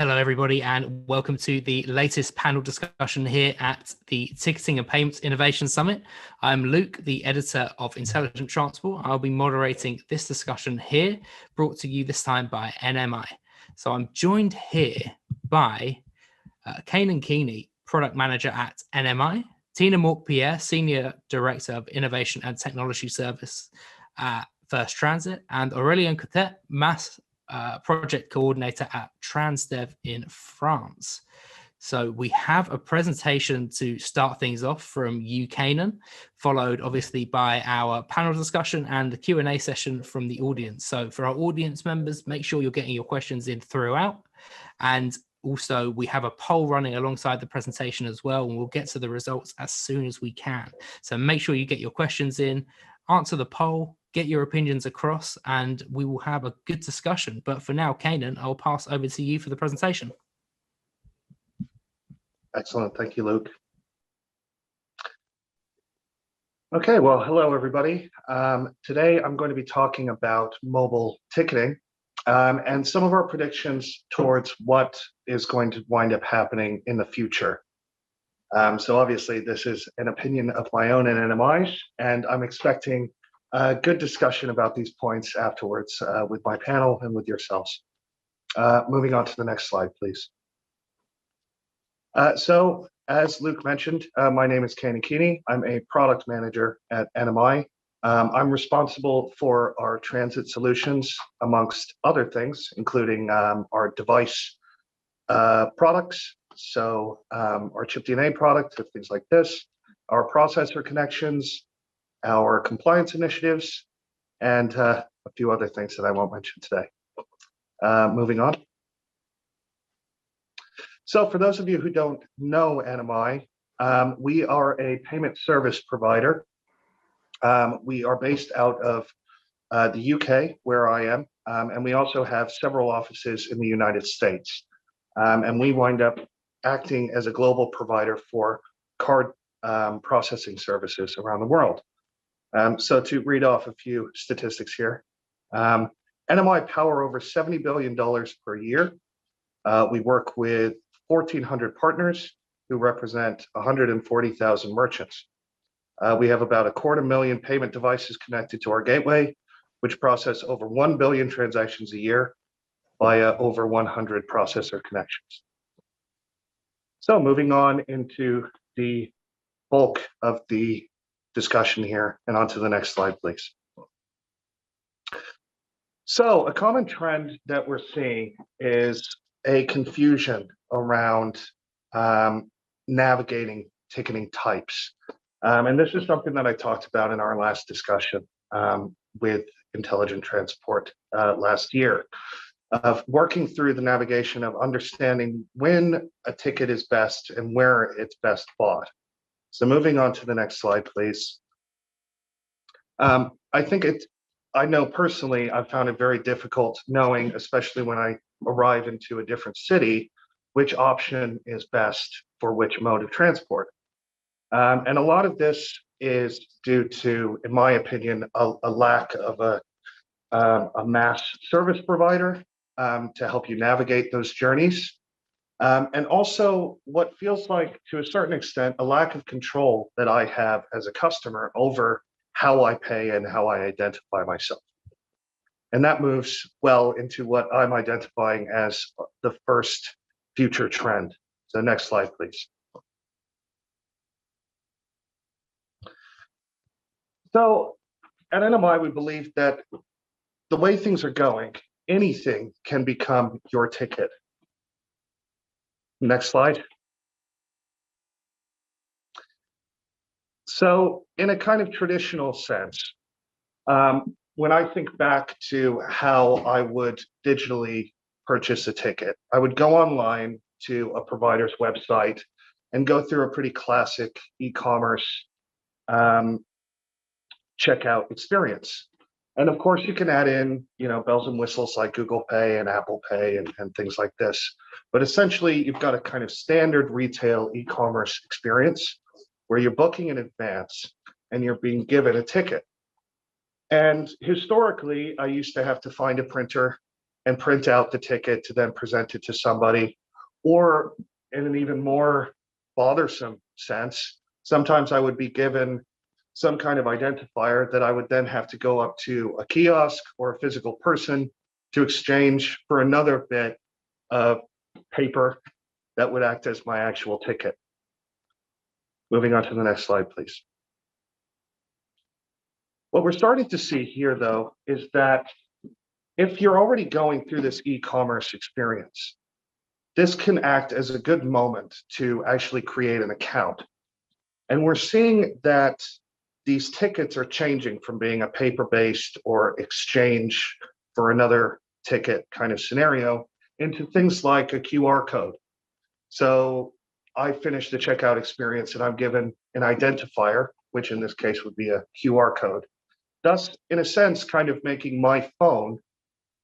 Hello, everybody, and welcome to the latest panel discussion here at the Ticketing and Payments Innovation Summit. I'm Luke, the editor of Intelligent Transport. I'll be moderating this discussion here, brought to you this time by NMI. So I'm joined here by Kanan Keeney, Product Manager at NMI, Tina Mork-Pierre, Senior Director of Innovation and Technology Service at First Transit, and Aurélien Cotet, Mass Project Coordinator at Transdev in France. So we have a presentation to start things off from you, Kanan, followed obviously by our panel discussion and the Q&A session from the audience. So for our audience members, make sure you're getting your questions in throughout. And also we have a poll running alongside the presentation as well, and we'll get to the results as soon as we can. So make sure you get your questions in, answer the poll, get your opinions across, and we will have a good discussion. But for now, Kanan, I'll pass over to you for the presentation. Excellent. Thank you, Luke. Okay, well, hello, everybody. Today, I'm going to be talking about mobile ticketing and some of our predictions towards what is going to wind up happening in the future. So obviously, this is an opinion of my own and NMI's, and I'm expecting a good discussion about these points afterwards with my panel and with yourselves. Moving on to the next slide, please. So as Luke mentioned, my name is Kanan Keeney. I'm a product manager at NMI. I'm responsible for our transit solutions, amongst other things, including our device products. So our chip DNA product, things like this, our processor connections, our compliance initiatives, and a few other things that I won't mention today. Moving on. So for those of you who don't know NMI, we are a payment service provider. We are based out of the UK, where I am, and we also have several offices in the United States. And we wind up acting as a global provider for card processing services around the world. So to read off a few statistics here, NMI power over $70 billion per year. We work with 1,400 partners who represent 140,000 merchants. We have about 250,000 payment devices connected to our gateway, which process over 1 billion transactions a year via over 100 processor connections. So moving on into the bulk of the discussion here, and on to the next slide, please. So a common trend that we're seeing is a confusion around navigating ticketing types. And this is something that I talked about in our last discussion with Intelligent Transport last year, of working through the navigation of understanding when a ticket is best and where it's best bought. So moving on to the next slide, please. I know personally, I've found it very difficult knowing, especially when I arrive into a different city, which option is best for which mode of transport. And a lot of this is due to, in my opinion, a lack of a mass service provider to help you navigate those journeys. And also what feels like, to a certain extent, a lack of control that I have as a customer over how I pay and how I identify myself. And that moves well into what I'm identifying as the first future trend. So next slide, please. So at NMI, we believe that the way things are going, anything can become your ticket. Next slide. So in a kind of traditional sense, when I think back to how I would digitally purchase a ticket, I would go online to a provider's website and go through a pretty classic e-commerce checkout experience. And of course, you can add in, bells and whistles like Google Pay and Apple Pay and things like this. But essentially, you've got a kind of standard retail e-commerce experience where you're booking in advance and you're being given a ticket. And historically, I used to have to find a printer and print out the ticket to then present it to somebody. Or in an even more bothersome sense, sometimes I would be given some kind of identifier that I would then have to go up to a kiosk or a physical person to exchange for another bit of paper that would act as my actual ticket. Moving on to the next slide, please. What we're starting to see here, though, is that if you're already going through this e-commerce experience, this can act as a good moment to actually create an account. And we're seeing that these tickets are changing from being a paper-based or exchange for another ticket kind of scenario into things like a QR code. So I finish the checkout experience and I'm given an identifier, which in this case would be a QR code, thus, in a sense, kind of making my phone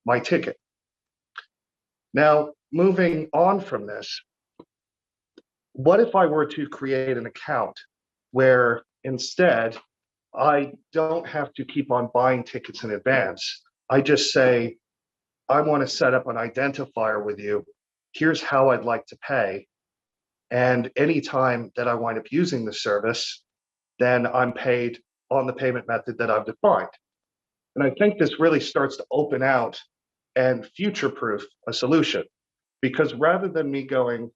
my ticket. Now, moving on from this, what if I were to create an account where instead I don't have to keep on buying tickets in advance? I just say, I want to set up an identifier with you. Here's how I'd like to pay. And anytime that I wind up using the service, then I'm paid on the payment method that I've defined. And I think this really starts to open out and future-proof a solution, because rather than me going,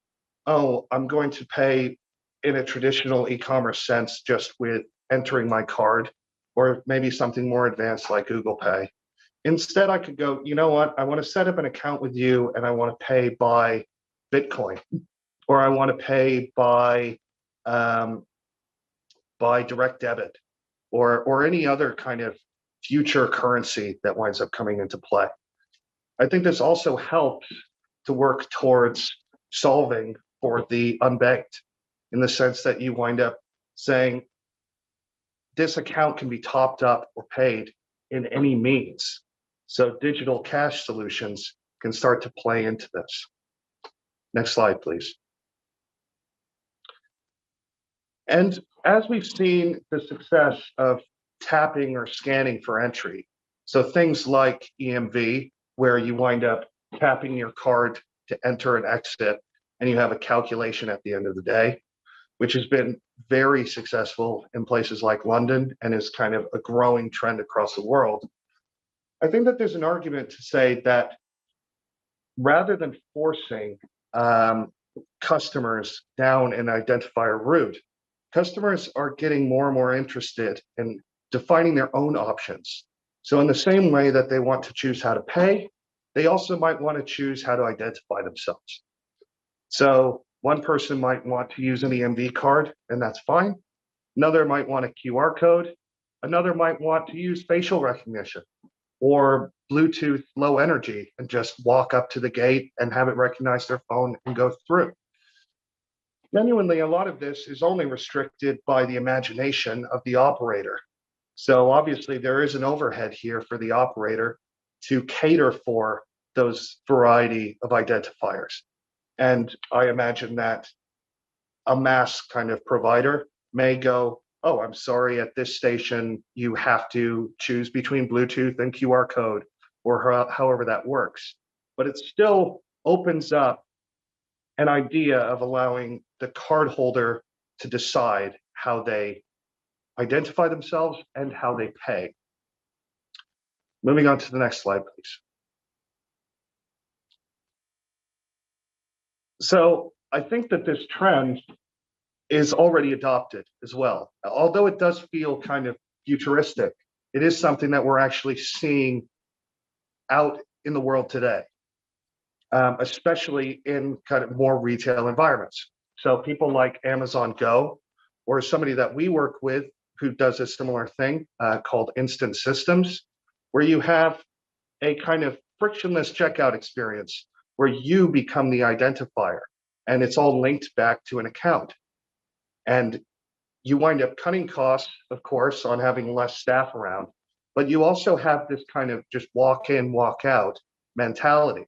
oh, I'm going to pay in a traditional e-commerce sense just with entering my card, or maybe something more advanced like Google Pay. Instead, I could go, you know what, I want to set up an account with you and I want to pay by Bitcoin, or I want to pay by direct debit, or any other kind of future currency that winds up coming into play. I think this also helps to work towards solving for the unbanked, in the sense that you wind up saying this account can be topped up or paid in any means. So digital cash solutions can start to play into this. Next slide, please. And as we've seen the success of tapping or scanning for entry, so things like EMV, where you wind up tapping your card to enter and exit, and you have a calculation at the end of the day, which has been very successful in places like London and is kind of a growing trend across the world. I think that there's an argument to say that rather than forcing customers down an identifier route, customers are getting more and more interested in defining their own options. So in the same way that they want to choose how to pay, they also might want to choose how to identify themselves. So one person might want to use an EMV card, and that's fine. Another might want a QR code. Another might want to use facial recognition or Bluetooth low energy and just walk up to the gate and have it recognize their phone and go through. Genuinely, a lot of this is only restricted by the imagination of the operator. So obviously there is an overhead here for the operator to cater for those variety of identifiers. And I imagine that a mass kind of provider may go, oh, I'm sorry, at this station, you have to choose between Bluetooth and QR code, or however that works. But it still opens up an idea of allowing the cardholder to decide how they identify themselves and how they pay. Moving on to the next slide, please. So I think that this trend is already adopted as well. Although it does feel kind of futuristic, it is something that we're actually seeing out in the world today, especially in kind of more retail environments. So people like Amazon Go, or somebody that we work with who does a similar thing called Instant Systems, where you have a kind of frictionless checkout experience where you become the identifier, and it's all linked back to an account. And you wind up cutting costs, of course, on having less staff around, but you also have this kind of just walk in, walk out mentality.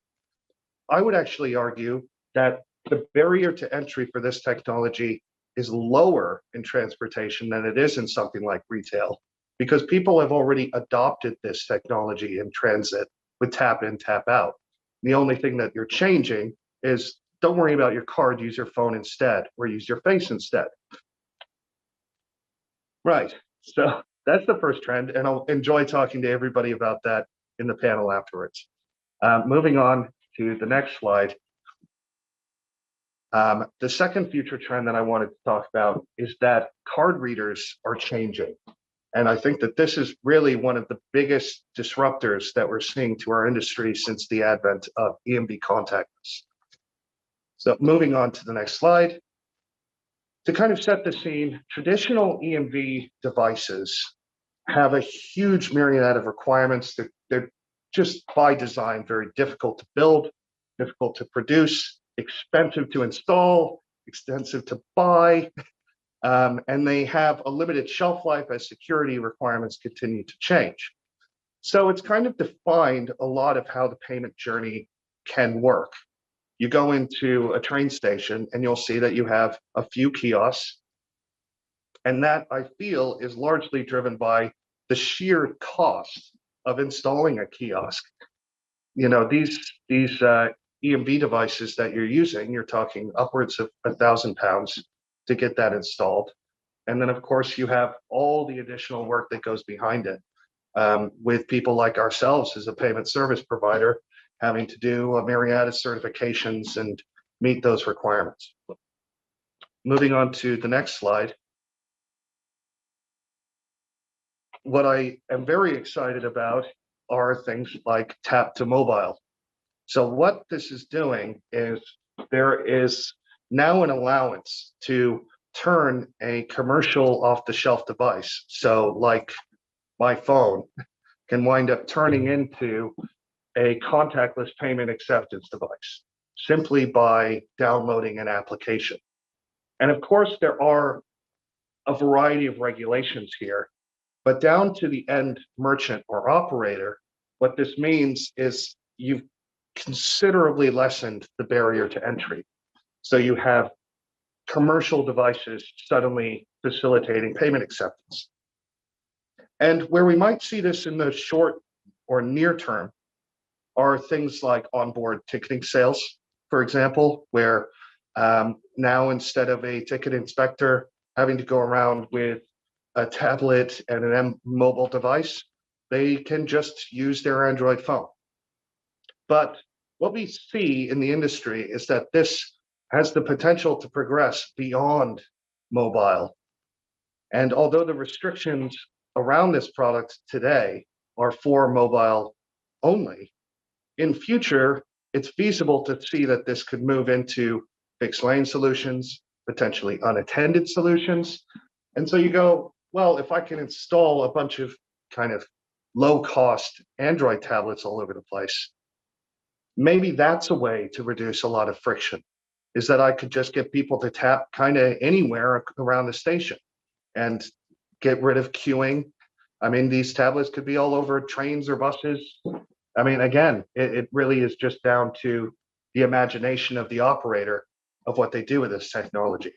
I would actually argue that the barrier to entry for this technology is lower in transportation than it is in something like retail, because people have already adopted this technology in transit with tap in, tap out. The only thing that you're changing is don't worry about your card, use your phone instead, or use your face instead. Right, so that's the first trend, and I'll enjoy talking to everybody about that in the panel afterwards. Moving on to the next slide. The second future trend that I wanted to talk about is that card readers are changing. And I think that this is really one of the biggest disruptors that we're seeing to our industry since the advent of EMV contactless. So moving on to the next slide. To kind of set the scene, traditional EMV devices have a huge myriad of requirements. They're just by design very difficult to build, difficult to produce, expensive to install, expensive to buy, and they have a limited shelf life as security requirements continue to change. So it's kind of defined a lot of how the payment journey can work. You go into a train station and you'll see that you have a few kiosks, and that I feel is largely driven by the sheer cost of installing a kiosk. You know, these EMV devices that you're using, you're talking upwards of £1,000 to get that installed. And then of course you have all the additional work that goes behind it, with people like ourselves as a payment service provider having to do a myriad of certifications and meet those requirements. Moving on to the next slide. What I am very excited about are things like tap to mobile. So what this is doing is there is now an allowance to turn a commercial off-the-shelf device, so like my phone, can wind up turning into a contactless payment acceptance device simply by downloading an application. And of course, there are a variety of regulations here, but down to the end merchant or operator, what this means is you've considerably lessened the barrier to entry. So you have commercial devices suddenly facilitating payment acceptance. And where we might see this in the short or near term are things like onboard ticketing sales, for example, where now instead of a ticket inspector having to go around with a tablet and an mobile device, they can just use their Android phone. But what we see in the industry is that this has the potential to progress beyond mobile. And although the restrictions around this product today are for mobile only, in future, it's feasible to see that this could move into fixed lane solutions, potentially unattended solutions. And so you go, well, if I can install a bunch of kind of low-cost Android tablets all over the place, maybe that's a way to reduce a lot of friction, is that I could just get people to tap kind of anywhere around the station and get rid of queuing. I mean, these tablets could be all over trains or buses. I mean, again, it really is just down to the imagination of the operator of what they do with this technology.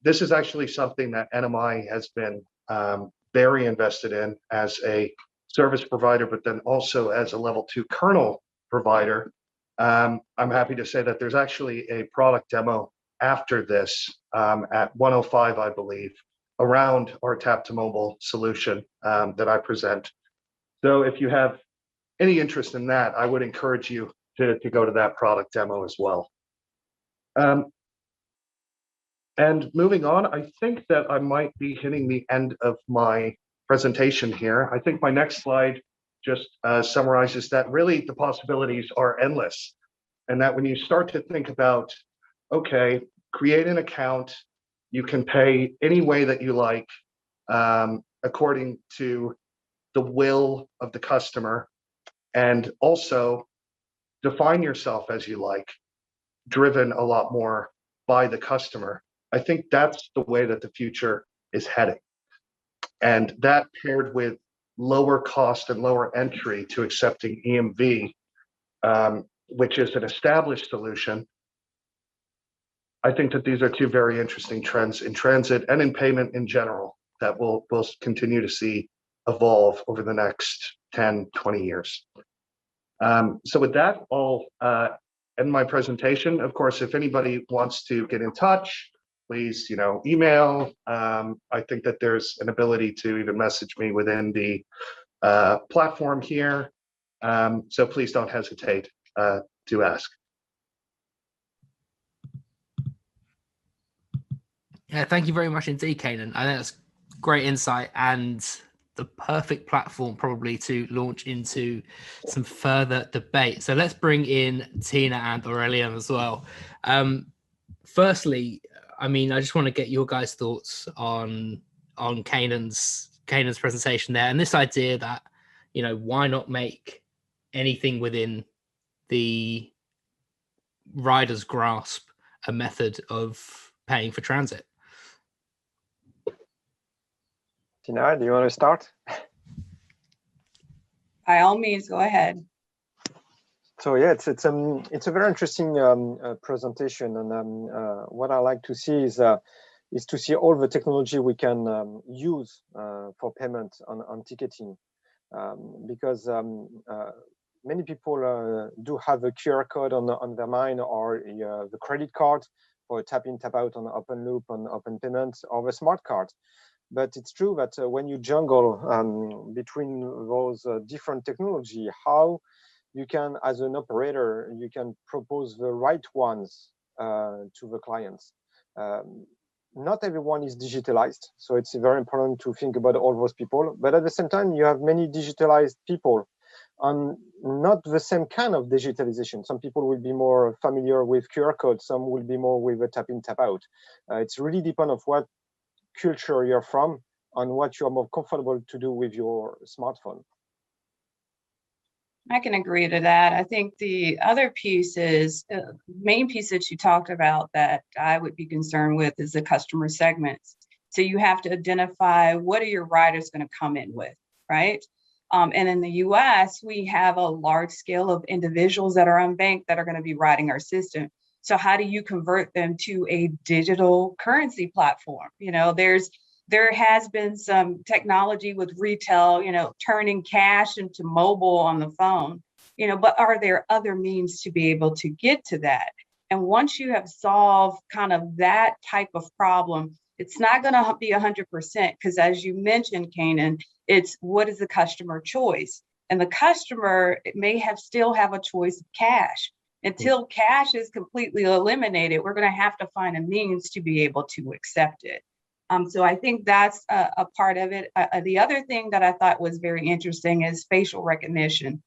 This is actually something that NMI has been very invested in as a service provider, but then also as a level 2 kernel provider. I'm happy to say that there's actually a product demo after this at 105, I believe, around our tap to mobile solution that I present. So if you have any interest in that, I would encourage you to go to that product demo as well. And moving on, I think that I might be hitting the end of my presentation here. I think my next slide just summarizes that really the possibilities are endless. And that when you start to think about, okay, create an account, you can pay any way that you like, according to the will of the customer, and also define yourself as you like, driven a lot more by the customer. I think that's the way that the future is heading. And that paired with lower cost and lower entry to accepting EMV, which is an established solution, I think that these are two very interesting trends in transit and in payment in general that we'll continue to see evolve over the next 10, 20 years. So with that, I'll end my presentation. Of course, if anybody wants to get in touch, please, email. I think that there's an ability to even message me within the platform here. So please don't hesitate to ask. Yeah, thank you very much indeed, Kanan. I think that's great insight and the perfect platform probably to launch into some further debate. So let's bring in Tina and Aurelian as well. Firstly, I just want to get your guys' thoughts on Kanan's presentation there, and this idea that, why not make anything within the rider's grasp a method of paying for transit. Tina, do you want to start? By all means, go ahead. So yeah, it's a very interesting presentation, and what I like to see is to see all the technology we can use for payment on ticketing, because many people do have a QR code on their mind, or the credit card for tap in, tap out on open loop, on open payment, or the smart card. But it's true that when you jungle between those different technology, how you can, as an operator, you can propose the right ones to the clients. Not everyone is digitalized, so it's very important to think about all those people. But at the same time, you have many digitalized people on not the same kind of digitalization. Some people will be more familiar with QR code, some will be more with a tap in, tap out. It's really depend on what culture you're from, on what you're more comfortable to do with your smartphone. I can agree to that. I think the other piece is, main piece that you talked about that I would be concerned with is the customer segments. So you have to identify what are your riders going to come in with, right? And in the US, we have a large scale of individuals that are unbanked that are going to be riding our system. So how do you convert them to a digital currency platform? There has been some technology with retail, turning cash into mobile on the phone, but are there other means to be able to get to that? And once you have solved kind of that type of problem, it's not going to be 100%, because as you mentioned, Kanan, it's what is the customer choice? And the customer may still have a choice of cash. Until cash is completely eliminated, we're going to have to find a means to be able to accept it. So I think that's a part of it. The other thing that I thought was very interesting is facial recognition.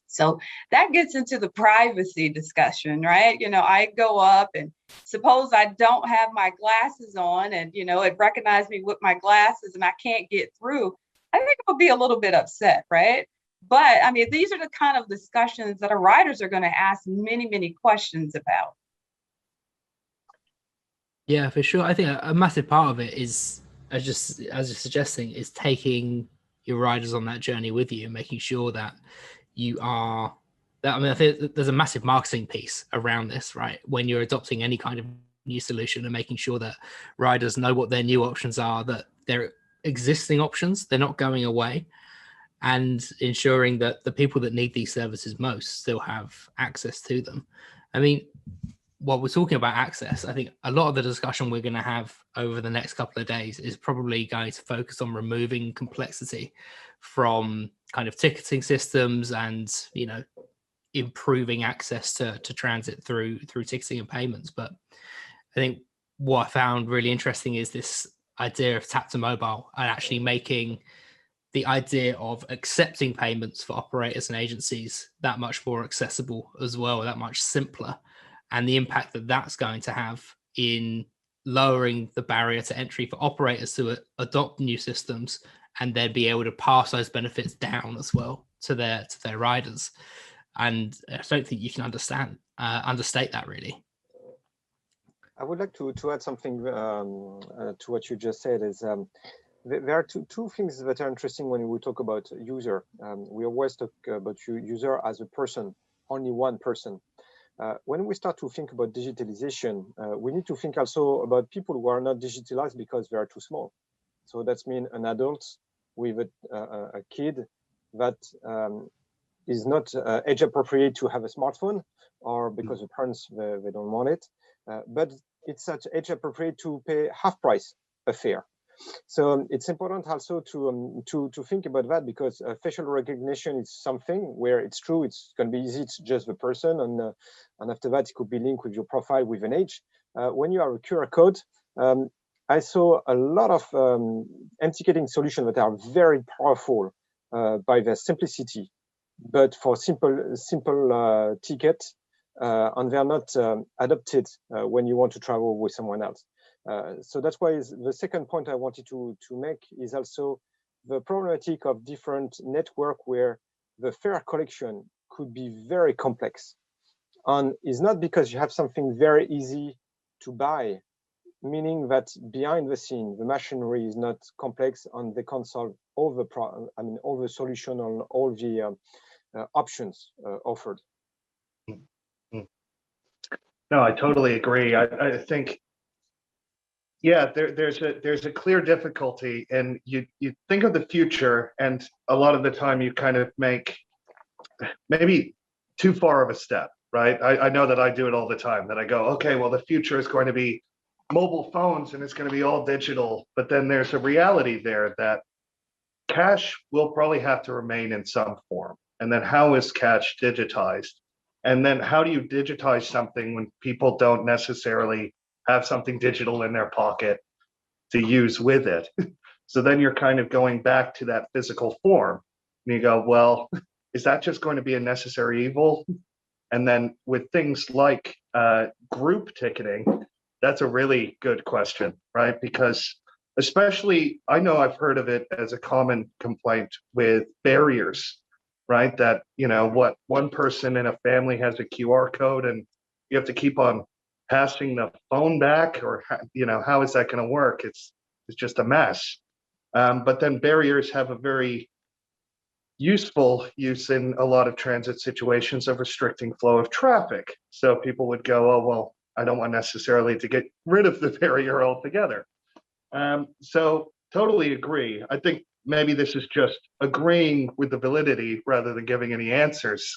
So that gets into the privacy discussion, right? I go up and suppose I don't have my glasses on and, it recognizes me with my glasses and I can't get through. I think I'll be a little bit upset, right? But these are the kind of discussions that our riders are going to ask many, many questions about. Yeah, for sure. I think a massive part of it is, as you're suggesting, is taking your riders on that journey with you and making sure that you are. I think there's a massive marketing piece around this, right? When you're adopting any kind of new solution and making sure that riders know what their new options are, that they're existing options, they're not going away, and ensuring that the people that need these services most still have access to them. While we're talking about access, I think a lot of the discussion we're going to have over the next couple of days is probably going to focus on removing complexity from kind of ticketing systems and, improving access to transit through ticketing and payments. But I think what I found really interesting is this idea of tap to mobile and actually making the idea of accepting payments for operators and agencies that much more accessible as well, that much simpler. And the impact that that's going to have in lowering the barrier to entry for operators to adopt new systems and then be able to pass those benefits down as well to their riders. And I don't think you can understate that really. I would like to add something to what you just said. Is there are two things that are interesting when we talk about user. We always talk about user as a person, only one person. When we start to think about digitalization, we need to think also about people who are not digitalized because they are too small. So that's mean an adult with a kid that is not age appropriate to have a smartphone, or because the parents they don't want it, but it's such age appropriate to pay half price a fare. So it's important also to think about that, because facial recognition is something where it's true, it's going to be easy, it's just the person, and after that it could be linked with your profile with an age. When you have a QR code, I saw a lot of ticketing solutions that are very powerful by their simplicity, but for simple tickets, and they're not adapted when you want to travel with someone else. So that's why the second point I wanted to make is also the problematic of different network where the fare collection could be very complex. And it's not because you have something very easy to buy, meaning that behind the scene, the machinery is not complex and they can solve all the solution on all the options offered. No, I totally agree. I think, yeah, there's a clear difficulty, and you think of the future, and a lot of the time you kind of make maybe too far of a step, right? I know that I do it all the time, that I go, okay, well, the future is going to be mobile phones and it's going to be all digital, but then there's a reality there that cash will probably have to remain in some form. And then how is cash digitized? And then how do you digitize something when people don't necessarily have something digital in their pocket to use with it? So then you're kind of going back to that physical form. And you go, well, is that just going to be a necessary evil? And then with things like group ticketing, that's a really good question, right? Because especially, I know I've heard of it as a common complaint with barriers, right? That, what one person in a family has a QR code and you have to keep on passing the phone back, or, how is that going to work? It's just a mess. But then barriers have a very useful use in a lot of transit situations of restricting flow of traffic. So people would go, oh, well, I don't want necessarily to get rid of the barrier altogether. So totally agree. I think maybe this is just agreeing with the validity rather than giving any answers,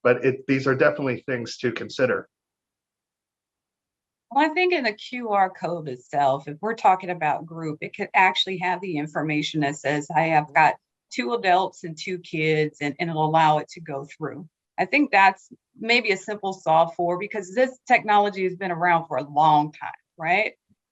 but these are definitely things to consider. Well, I think in the QR code itself, if we're talking about group, it could actually have the information that says, I have got 2 adults and 2 kids, and it'll allow it to go through. I think that's maybe a simple solve for, because this technology has been around for a long time, right?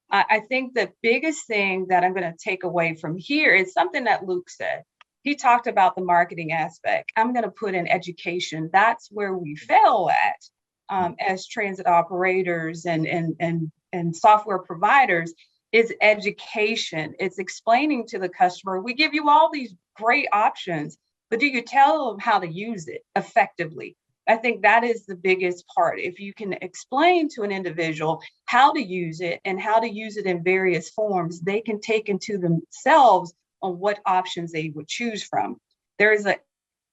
I think the biggest thing that I'm going to take away from here is something that Luke said. He talked about the marketing aspect. I'm going to put in education. That's where we fail at as transit operators and software providers, is education. It's explaining to the customer, we give you all these great options, but do you tell them how to use it effectively? I think that is the biggest part. If you can explain to an individual how to use it and how to use it in various forms, they can take into themselves on what options they would choose from. There is an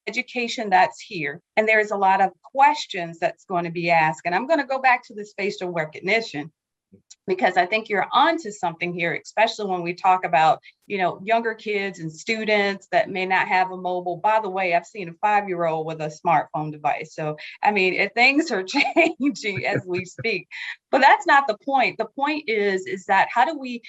education that's here, and there's a lot of questions that's going to be asked. And I'm going to go back to this facial recognition, because I think you're onto something here, especially when we talk about, younger kids and students that may not have a mobile. By the way, I've seen a 5-year-old with a smartphone device. So, things are changing as we speak, but that's not the point. The point is that how do we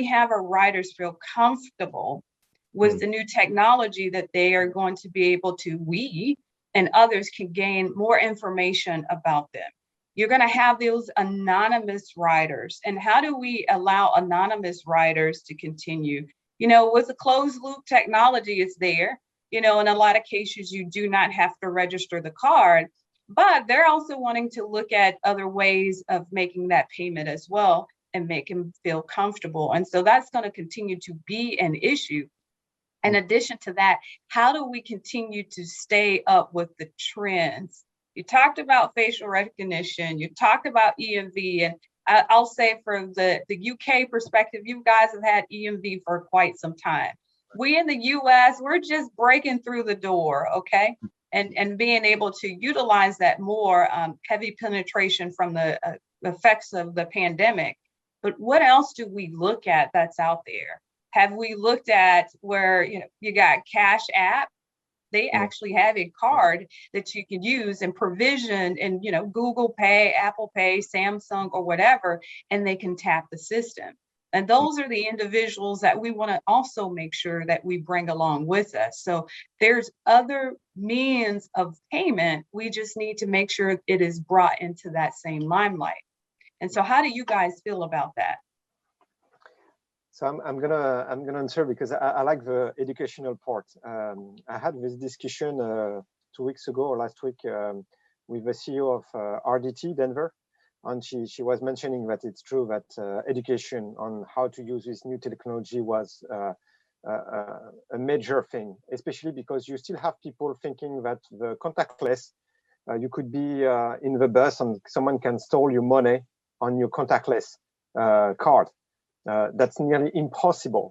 have our riders feel comfortable with the new technology that they are going to be able to, we and others can gain more information about them. You're going to have those anonymous riders. And how do we allow anonymous riders to continue? With the closed loop technology, it's there. In a lot of cases, you do not have to register the card, but they're also wanting to look at other ways of making that payment as well and make them feel comfortable. And so that's going to continue to be an issue. In addition to that, how do we continue to stay up with the trends? You talked about facial recognition, you talked about EMV, and I'll say from the UK perspective, you guys have had EMV for quite some time. We in the US, we're just breaking through the door, okay? And being able to utilize that more, heavy penetration from the effects of the pandemic. But what else do we look at that's out there? Have we looked at where, you got Cash App? They actually have a card that you can use and provision and, Google Pay, Apple Pay, Samsung, or whatever, and they can tap the system. And those are the individuals that we want to also make sure that we bring along with us. So there's other means of payment. We just need to make sure it is brought into that same limelight. And so how do you guys feel about that? So I'm gonna answer because I like the educational part. I had this discussion 2 weeks ago or last week with the CEO of RDT Denver, and she was mentioning that it's true that education on how to use this new technology was a major thing, especially because you still have people thinking that the contactless, you could be in the bus and someone can steal your money on your contactless card. That's nearly impossible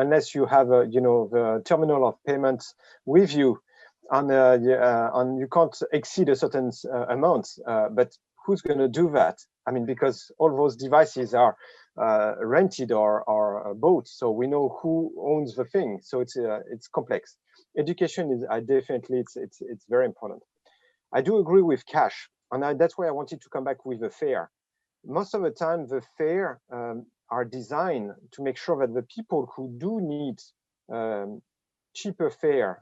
unless you have the terminal of payments with you, and you can't exceed a certain amount. But who's going to do that? I mean, because all those devices are rented or bought, so we know who owns the thing. So it's complex. Education is definitely it's very important. I do agree with cash, and that's why I wanted to come back with the fare. Most of the time, the fare are designed to make sure that the people who do need cheaper fare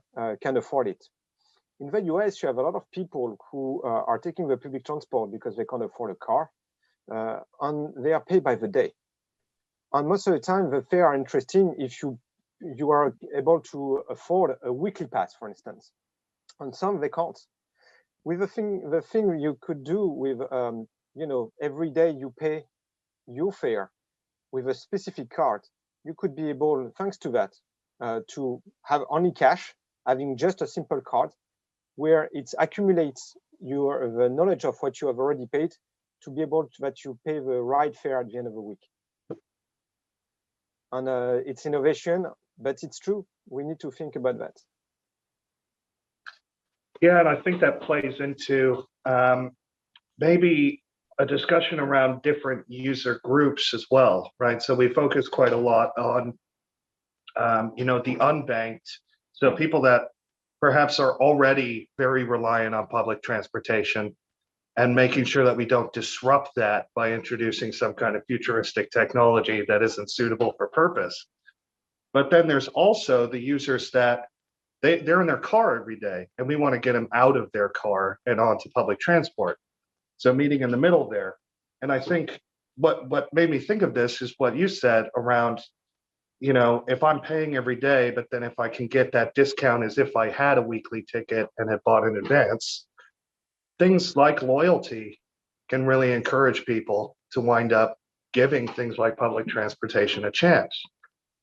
can afford it. In the US, you have a lot of people who are taking the public transport because they can't afford a car, and they are paid by the day. And most of the time, the fare are interesting if you are able to afford a weekly pass, for instance. And some they can't. With the thing you could do with every day you pay your fare with a specific card, you could be able, thanks to that, to have only cash, having just a simple card, where it accumulates the knowledge of what you have already paid to be able that you pay the right fare at the end of the week. And it's innovation, but it's true. We need to think about that. Yeah, and I think that plays into maybe a discussion around different user groups as well, right? So we focus quite a lot on, the unbanked. So people that perhaps are already very reliant on public transportation, and making sure that we don't disrupt that by introducing some kind of futuristic technology that isn't suitable for purpose. But then there's also the users that they're in their car every day, and we want to get them out of their car and onto public transport. So meeting in the middle there. And I think what made me think of this is what you said around, if I'm paying every day, but then if I can get that discount as if I had a weekly ticket and had bought in advance, things like loyalty can really encourage people to wind up giving things like public transportation a chance.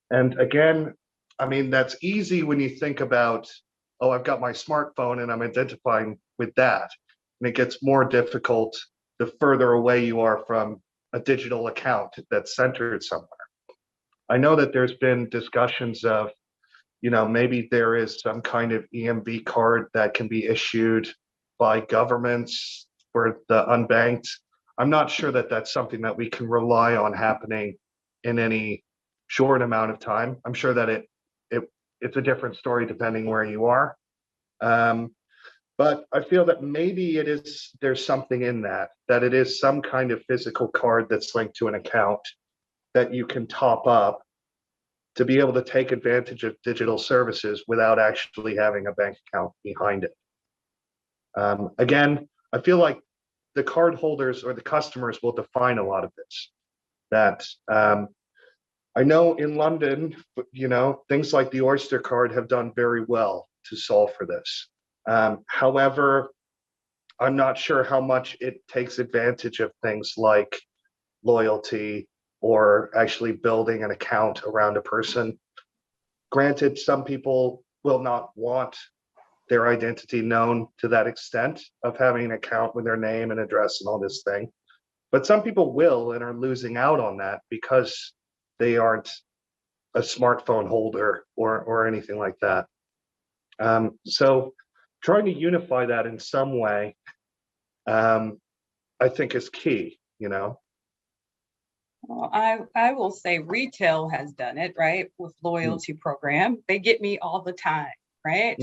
And again, I mean, that's easy when you think about, oh, I've got my smartphone and I'm identifying with that. And it gets more difficult the further away you are from a digital account that's centered somewhere. I know that there's been discussions of, maybe there is some kind of EMV card that can be issued by governments for the unbanked. I'm not sure that that's something that we can rely on happening in any short amount of time. I'm sure that it's a different story depending where you are. But I feel that maybe there's something in that it is some kind of physical card that's linked to an account that you can top up to be able to take advantage of digital services without actually having a bank account behind it. Again, I feel like the card holders or the customers will define a lot of this. That I know in London, things like the Oyster card have done very well to solve for this. However, I'm not sure how much it takes advantage of things like loyalty or actually building an account around a person. Granted, some people will not want their identity known to that extent of having an account with their name and address and all this thing. But some people will and are losing out on that because they aren't a smartphone holder or anything like that. So trying to unify that in some way, I think is key, Well, I will say retail has done it, right? With loyalty program. They get me all the time, right?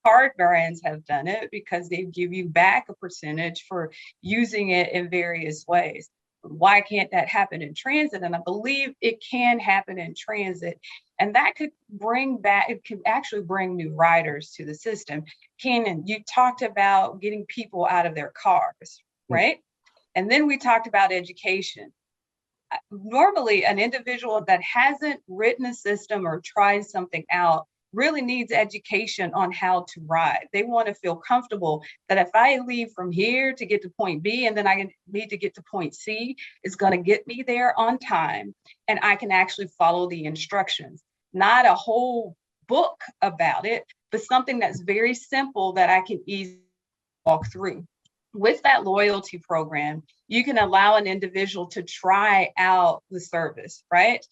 card brands have done it because they give you back a percentage for using it in various ways. Why can't that happen in transit? And I believe it can happen in transit. And that could it could actually bring new riders to the system. Kanan, you talked about getting people out of their cars, right? And then we talked about education. Normally, an individual that hasn't written a system or tried something out really needs education on how to ride. They want to feel comfortable that if I leave from here to get to point B and then I need to get to point C, it's going to get me there on time and I can actually follow the instructions. Not a whole book about it, but something that's very simple that I can easily walk through. With that loyalty program, you can allow an individual to try out the service, right?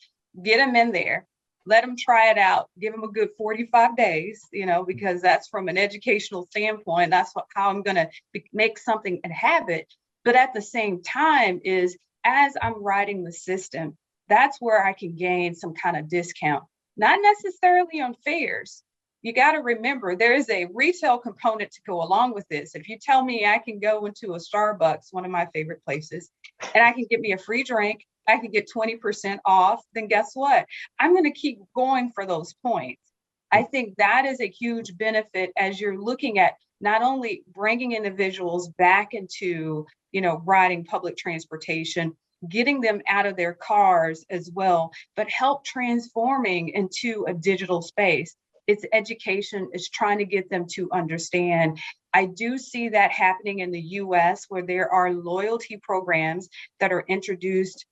Get them in there, let them try it out, give them a good 45 days, because that's from an educational standpoint, that's how I'm going to make something a habit. But at the same time is, as I'm writing the system, that's where I can gain some kind of discount, not necessarily on fares. You got to remember, there is a retail component to go along with this. If you tell me I can go into a Starbucks, one of my favorite places, and I can get me a free drink, I can get 20% off, then guess what? I'm going to keep going for those points. I think that is a huge benefit as you're looking at not only bringing individuals back into, riding public transportation, getting them out of their cars as well, but help transforming into a digital space. It's education, is trying to get them to understand. I do see that happening in the US where there are loyalty programs that are introduced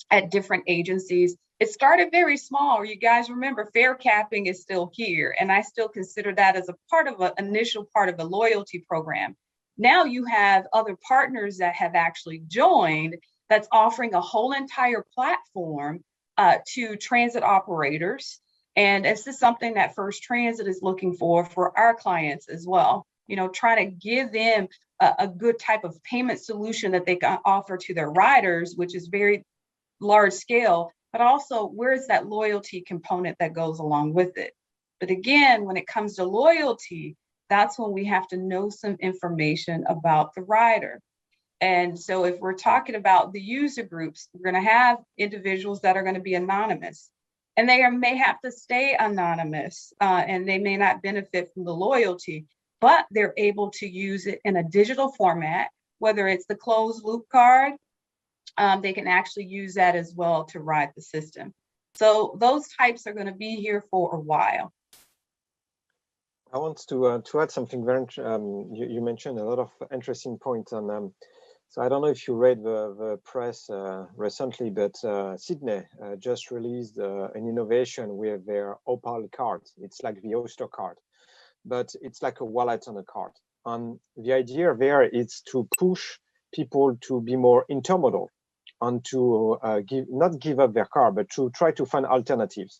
at different agencies. It started very small. You guys remember fare capping is still here. And I still consider that as a part of an initial part of a loyalty program. Now you have other partners that have actually joined that's offering a whole entire platform to transit operators. And this is something that First Transit is looking for our clients as well. Try to give them a good type of payment solution that they can offer to their riders, which is very large scale, but also where's that loyalty component that goes along with it. But again, when it comes to loyalty, that's when we have to know some information about the rider. And so if we're talking about the user groups, we're going to have individuals that are going to be anonymous. And they may have to stay anonymous and they may not benefit from the loyalty, but they're able to use it in a digital format, whether it's the closed loop card, they can actually use that as well to ride the system. So those types are going to be here for a while. I want to add something very, you mentioned a lot of interesting points on so I don't know if you read the press recently, but Sydney just released an innovation with their Opal Cards. It's like the Oyster card, but it's like a wallet on a card. And the idea there is to push people to be more intermodal and to not give up their car, but to try to find alternatives.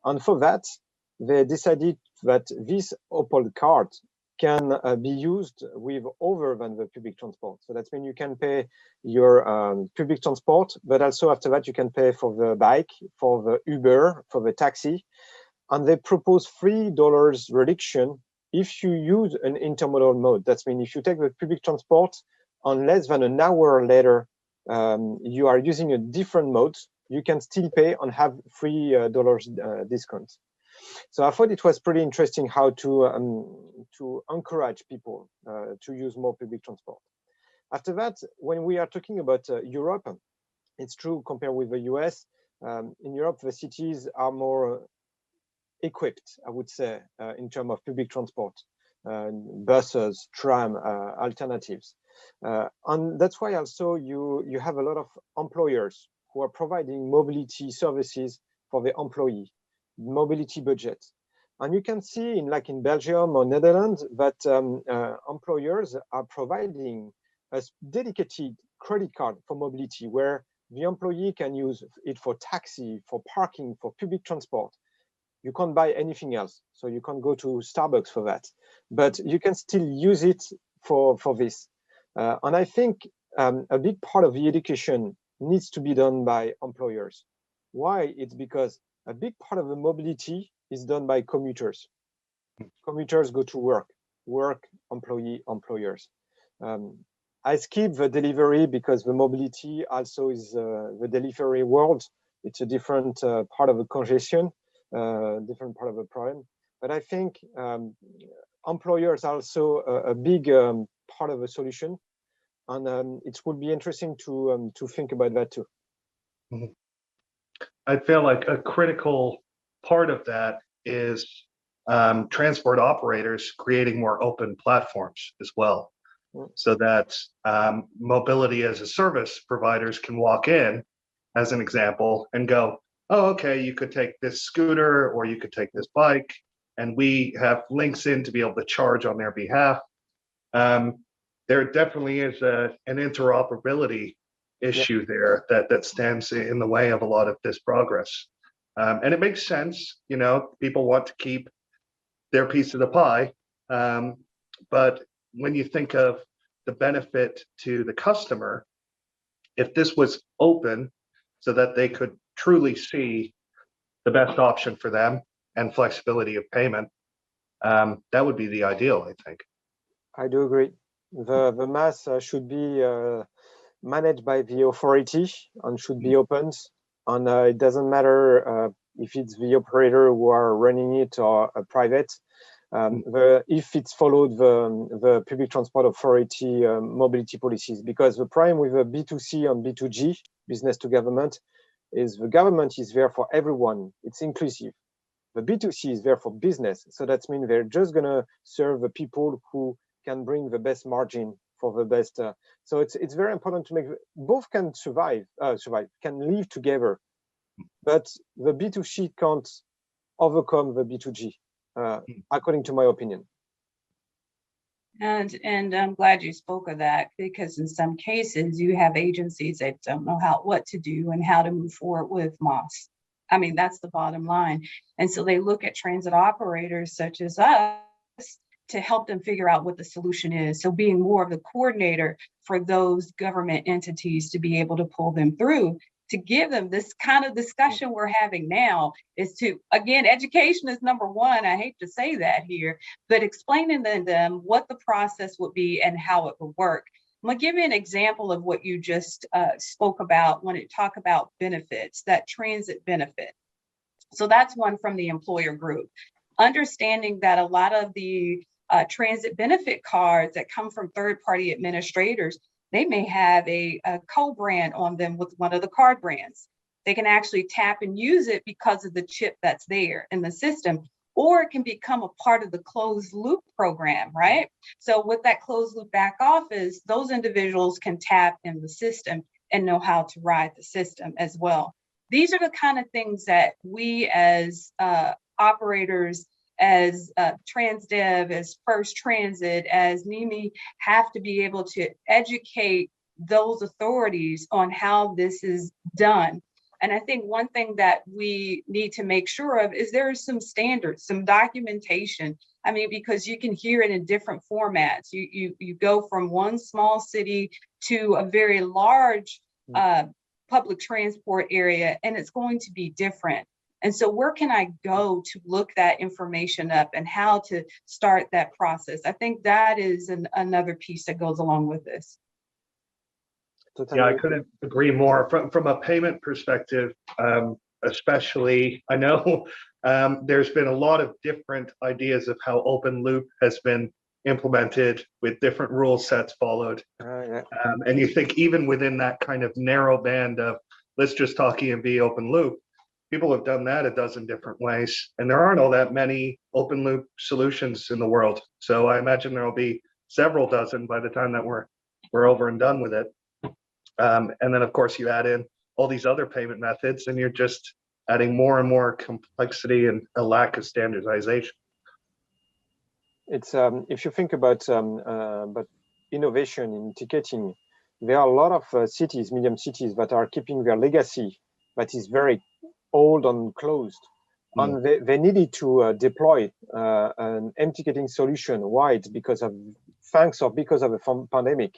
And for that, they decided that this Opal card can be used with other than the public transport. So that means you can pay your public transport, but also after that, you can pay for the bike, for the Uber, for the taxi. And they propose $3 reduction if you use an intermodal mode. That means if you take the public transport and less than an hour later, you are using a different mode, you can still pay and have $3 discount. So I thought it was pretty interesting how to encourage people to use more public transport. After that, when we are talking about Europe, it's true compared with the US. In Europe, the cities are more equipped, I would say, in terms of public transport, buses, tram, alternatives. And that's why also you have a lot of employers who are providing mobility services for the employee, mobility budget. And you can see in Belgium or Netherlands that employers are providing a dedicated credit card for mobility where the employee can use it for taxi, for parking, for public transport. You can't buy anything else. So you can't go to Starbucks for that, but you can still use it for this. And I think a big part of the education needs to be done by employers. Why? It's because a big part of the mobility is done by commuters. Commuters go to work, employee, employers. I skip the delivery because the mobility also is the delivery world. It's a different part of the congestion, different part of the problem. But I think employers are also a big part of the solution, and it would be interesting to think about that too. I feel like a critical part of that is transport operators creating more open platforms as well, so that mobility as a service providers can walk in, as an example, and go, oh, okay, you could take this scooter or you could take this bike, and we have links in to be able to charge on their behalf. There definitely is an interoperability issue there that stands in the way of a lot of this progress. And it makes sense, you know, people want to keep their piece of the pie. But when you think of the benefit to the customer, if this was open so that they could truly see the best option for them and flexibility of payment, that would be the ideal, I think. I do agree. The mass should be managed by the authority and should be opened. And it doesn't matter if it's the operator who are running it or a private. If it's followed the public transport authority mobility policies, because the problem with the B2C and B2G, business to government, is the government is there for everyone. It's inclusive. The B2C is there for business. So that means they're just going to serve the people who can bring the best margin for the best. So it's very important to make both can can live together, but the B2C can't overcome the B2G, according to my opinion. And I'm glad you spoke of that, because in some cases you have agencies that don't know what to do and how to move forward with MOS. I mean, that's the bottom line. And so they look at transit operators such as us to help them figure out what the solution is. So being more of the coordinator for those government entities to be able to pull them through, to give them this kind of discussion we're having now, is to, again, education is number one. I hate to say that here, but explaining to them what the process would be and how it would work. I'm gonna give you an example of what you just spoke about when it talk about benefits, that transit benefit. So that's one from the employer group. Understanding that a lot of the transit benefit cards that come from third-party administrators, they may have a co-brand on them with one of the card brands. They can actually tap and use it because of the chip that's there in the system, or it can become a part of the closed loop program, right? So with that closed loop back office, those individuals can tap in the system and know how to ride the system as well. These are the kind of things that we as operators, as TransDev, as First Transit, as NMI have to be able to educate those authorities on how this is done. And I think one thing that we need to make sure of is there are some standards, some documentation. I mean, because you can hear it in different formats. You go from one small city to a very large public transport area, and it's going to be different. And so where can I go to look that information up and how to start that process? I think that is another piece that goes along with this. Yeah, I couldn't agree more. From a payment perspective, especially, I know there's been a lot of different ideas of how open loop has been implemented with different rule sets followed. And you think even within that kind of narrow band of let's just talk EMV open loop, people have done that a dozen different ways, and there aren't all that many open loop solutions in the world. So I imagine there will be several dozen by the time that we're over and done with it. And then of course you add in all these other payment methods, and you're just adding more and more complexity and a lack of standardization. It's if you think about innovation in ticketing, there are a lot of cities, medium cities, that are keeping their legacy that is very old and closed, and they needed to deploy an ticketing solution. Why? It's because of a pandemic.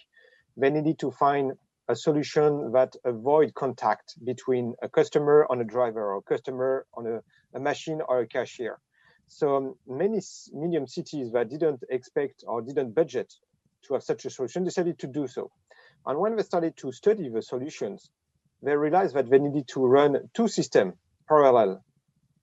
They needed to find a solution that avoid contact between a customer and a driver, or a customer on a machine or a cashier. So many medium cities that didn't expect or didn't budget to have such a solution decided to do so. And when they started to study the solutions, they realized that they needed to run two systems parallel.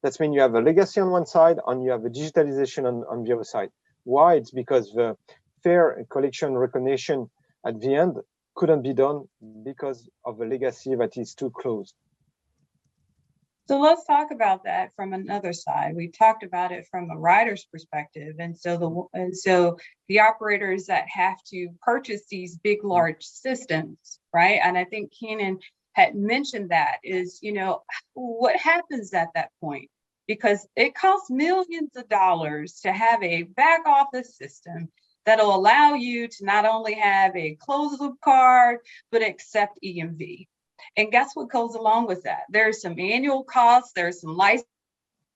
That means you have a legacy on one side and you have a digitalization on the other side. Why? It's because the fare collection recognition at the end couldn't be done because of the legacy that is too close. So let's talk about that from another side. We talked about it from a rider's perspective, and so the operators that have to purchase these big, large systems, right? And I think Kanan had mentioned that is, what happens at that point? Because it costs millions of dollars to have a back office system that'll allow you to not only have a closed loop card, but accept EMV. And guess what goes along with that? There's some annual costs, there's some license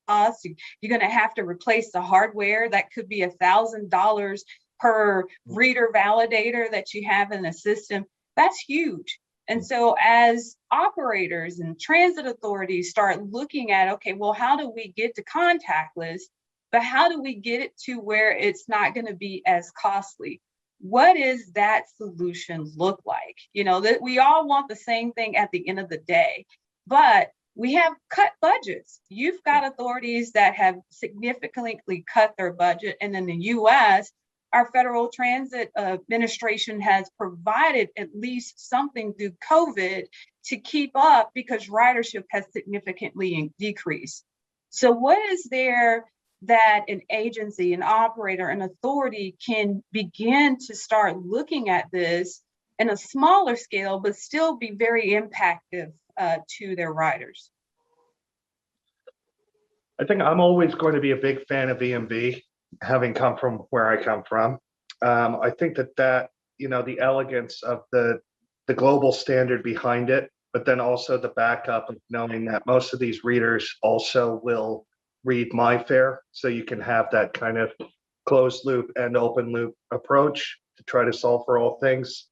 costs. You're going to have to replace the hardware. That could be $1,000 per reader validator that you have in the system. That's huge. And so as operators and transit authorities start looking at, okay, well, how do we get to contactless, but how do we get it to where it's not going to be as costly? What does that solution look like? That we all want the same thing at the end of the day, but we have cut budgets. You've got authorities that have significantly cut their budget. And in the US, our Federal Transit Administration has provided at least something through COVID to keep up because ridership has significantly decreased. So what is there that an agency, an operator, an authority can begin to start looking at this in a smaller scale, but still be very impactful to their riders? I think I'm always going to be a big fan of EMV, having come from where I come from. I think that the elegance of the global standard behind it, but then also the backup of knowing that most of these readers also will read my fare, so you can have that kind of closed loop and open loop approach to try to solve for all things.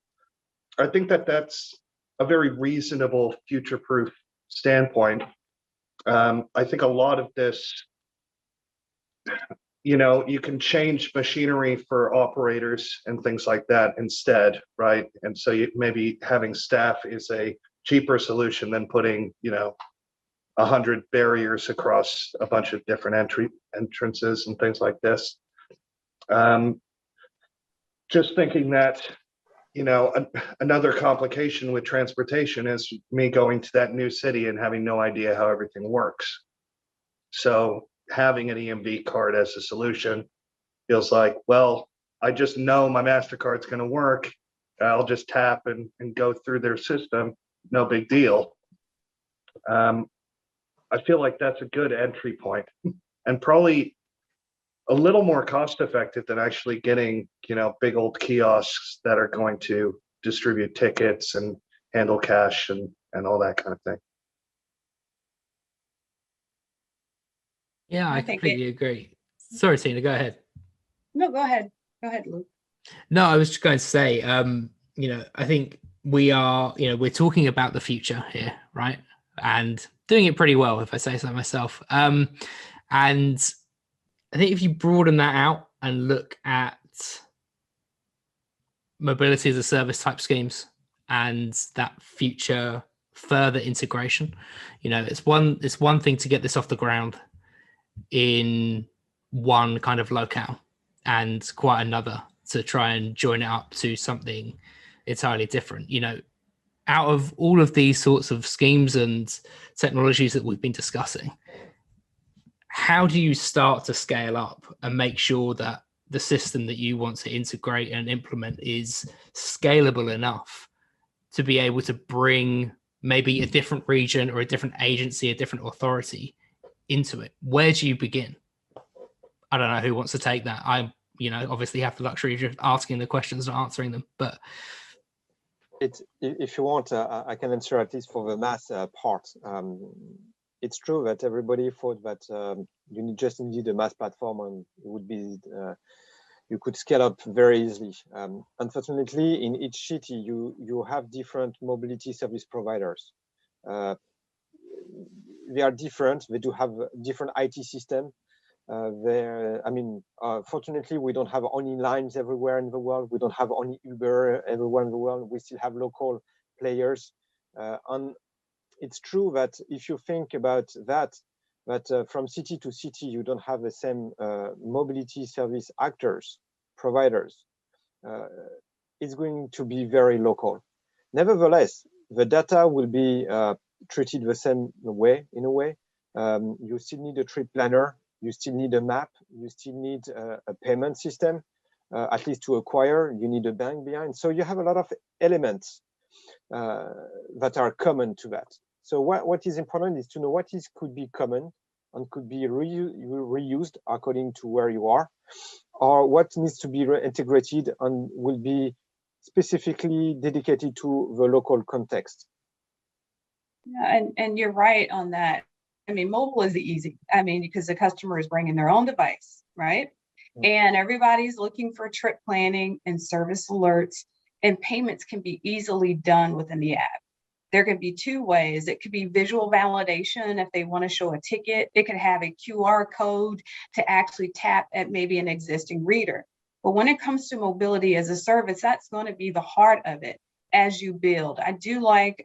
I think that that's a very reasonable future-proof standpoint. I think a lot of this, you can change machinery for operators and things like that instead, right? And so maybe having staff is a cheaper solution than putting, 100 barriers across a bunch of different entrances and things like this. Just thinking that, another complication with transportation is me going to that new city and having no idea how everything works. So having an EMV card as a solution feels like, well, I just know my MasterCard's going to work. I'll just tap and go through their system. No big deal. I feel like that's a good entry point and probably a little more cost effective than actually getting, big old kiosks that are going to distribute tickets and handle cash and all that kind of thing. Yeah, I completely agree. Sorry, Tina, go ahead. No, go ahead. Go ahead, Luke. No, I was just going to say, I think we are, we're talking about the future here, right? And doing it pretty well, if I say so myself. And I think if you broaden that out and look at mobility as a service type schemes and that future further integration, it's one thing to get this off the ground in one kind of locale and quite another to try and join it up to something entirely different. Out of all of these sorts of schemes and technologies that we've been discussing, how do you start to scale up and make sure that the system that you want to integrate and implement is scalable enough to be able to bring maybe a different region or a different agency, a different authority into it? Where do you begin? I don't know who wants to take that. I, obviously have the luxury of just asking the questions and answering them, but if you want, I can answer at least for the math part. It's true that everybody thought that you just needed a mass platform and it would be you could scale up very easily. Unfortunately, in each city, you have different mobility service providers. They are different. They do have different IT system. Fortunately, we don't have only Limes everywhere in the world. We don't have only Uber everywhere in the world. We still have local players. And it's true that if you think about that from city to city, you don't have the same mobility service actors, providers. It's going to be very local. Nevertheless, the data will be treated the same way, in a way. You still need a trip planner. You still need a map. You still need a payment system, at least to acquire. You need a bank behind. So you have a lot of elements that are common to that. So what is important is to know what could be common and could be reused according to where you are, or what needs to be integrated and will be specifically dedicated to the local context. Yeah, and you're right on that. I mean, mobile is easy. I mean, because the customer is bringing their own device, right? Mm-hmm. And everybody's looking for trip planning and service alerts, and payments can be easily done within the app. There can be two ways. It could be visual validation if they want to show a ticket. It could have a QR code to actually tap at maybe an existing reader. But when it comes to mobility as a service, that's going to be the heart of it as you build. I do like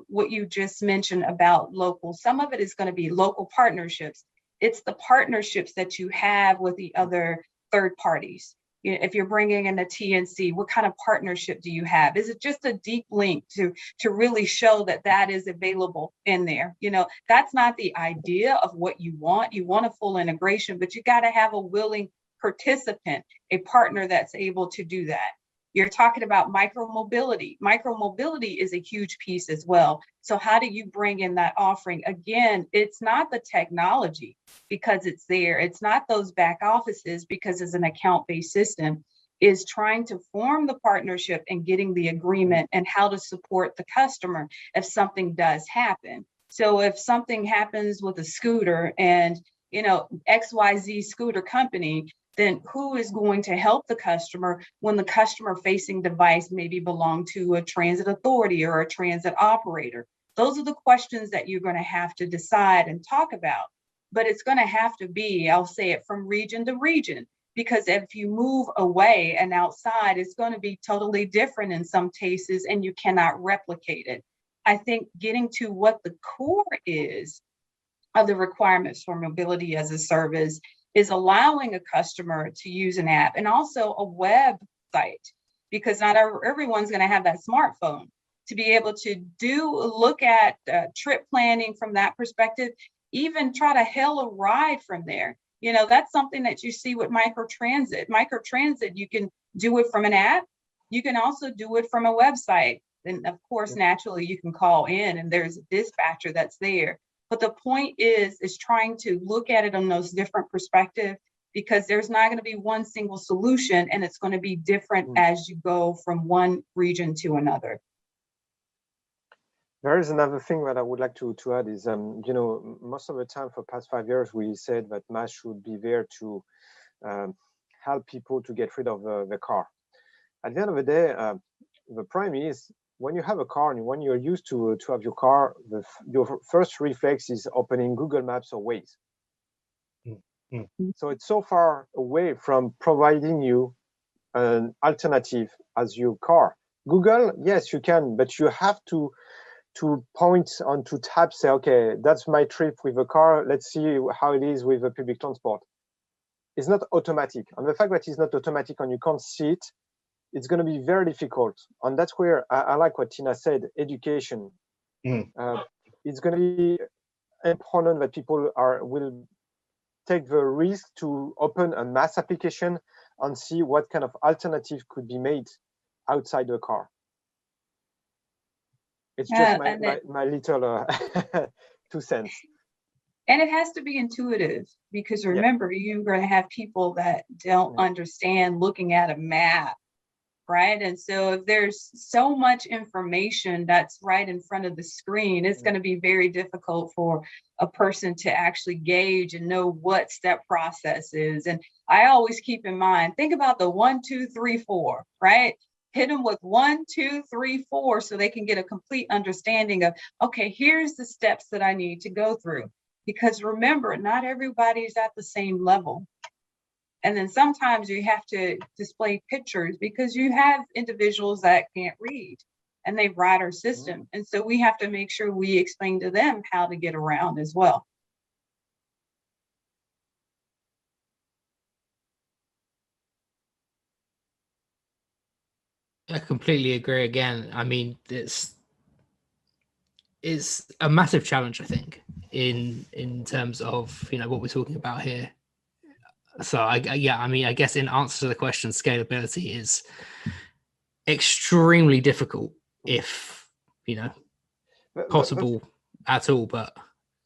what you just mentioned about local. Some of it is going to be local partnerships. It's the partnerships that you have with the other third parties. You know, if you're bringing in a TNC, what kind of partnership do you have? Is it just a deep link to really show that is available in there? You know, that's not the idea of what you want. You want a full integration, but you got to have a willing participant, a partner that's able to do that. You're talking about micromobility. Micromobility is a huge piece as well. So how do you bring in that offering? Again, it's not the technology because it's there. It's not those back offices because it's an account-based system. Is trying to form the partnership and getting the agreement and how to support the customer if something does happen. So if something happens with a scooter and, you know, XYZ scooter company, then who is going to help the customer when the customer facing device maybe belong to a transit authority or a transit operator? Those are the questions that you're going to have to decide and talk about. But it's going to have to be, I'll say it, from region to region, because if you move away and outside, it's going to be totally different in some cases and you cannot replicate it. I think getting to what the core is of the requirements for mobility as a service is allowing a customer to use an app and also a website, because not everyone's going to have that smartphone to be able to look at trip planning from that perspective, even try to hail a ride from there. You know, that's something that you see with microtransit. Microtransit, you can do it from an app. You can also do it from a website. And of course, naturally, you can call in and there's a dispatcher that's there. But the point is trying to look at it on those different perspectives, because there's not going to be one single solution and it's going to be different as you go from one region to another. There is another thing that I would like to add is, you know, most of the time for past 5 years, we said that MaaS should be there to help people to get rid of the car. At the end of the day, the prime is, when you have a car and when you're used to have your car, your first reflex is opening Google Maps or Waze. So it's so far away from providing you an alternative as your car. Google, yes, you can, but you have to point onto tab, say, okay, that's my trip with a car. Let's see how it is with a public transport. It's not automatic. And the fact that it's not automatic and you can't see it, it's going to be very difficult. And that's where I like what Tina said, education. It's going to be important that people will take the risk to open a MaaS application and see what kind of alternative could be made outside the car. It's just my little 2 cents. And it has to be intuitive, because remember, you're going to have people that don't understand looking at a map, right? And so if there's so much information that's right in front of the screen, it's going to be very difficult for a person to actually gauge and know what step process is. And I always keep in mind, think about the 1, 2, 3, 4, right? Hit them with 1, 2, 3, 4 so they can get a complete understanding of, okay, here's the steps that I need to go through. because remember, not everybody's at the same level. And then sometimes you have to display pictures because you have individuals that can't read and they ride our system. And so we have to make sure we explain to them how to get around as well. I completely agree again. I mean, it's a massive challenge, I think, in terms of, you know, what we're talking about here. So I mean, I guess in answer to the question, scalability is extremely difficult, if, you know, possible at all. But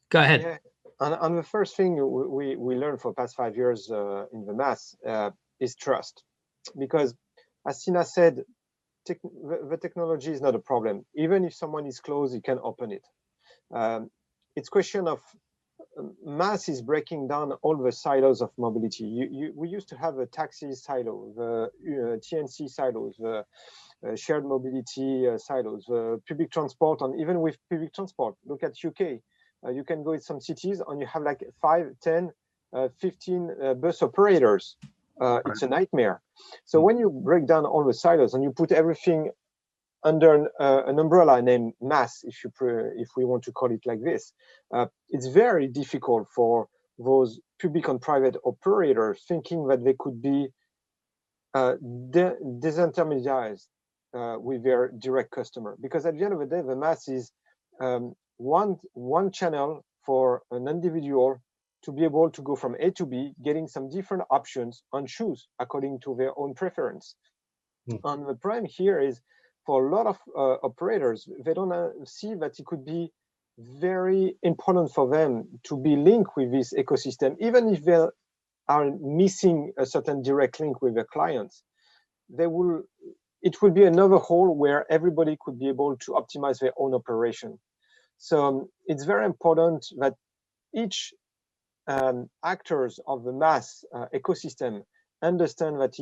go ahead. Yeah. On the first thing we learned for the past 5 years in the mass is trust, because as Sina said, the technology is not a problem. Even if someone is close, you can open it. It's question of mass is breaking down all the silos of mobility. We used to have a taxi silo, the TNC silos, the shared mobility silos, public transport, and even with public transport, look at UK. You can go in some cities and you have like 5, 10, 15 bus operators. It's a nightmare. So when you break down all the silos and you put everything under an umbrella named mass, if we want to call it like this, it's very difficult for those public and private operators thinking that they could be disintermediated with their direct customer. Because at the end of the day, the mass is one channel for an individual to be able to go from A to B, getting some different options and choose according to their own preference. And the problem here is, for a lot of operators, they don't see that it could be very important for them to be linked with this ecosystem, even if they are missing a certain direct link with their clients. It will be another hole where everybody could be able to optimize their own operation. So it's very important that each actors of the mass ecosystem understand that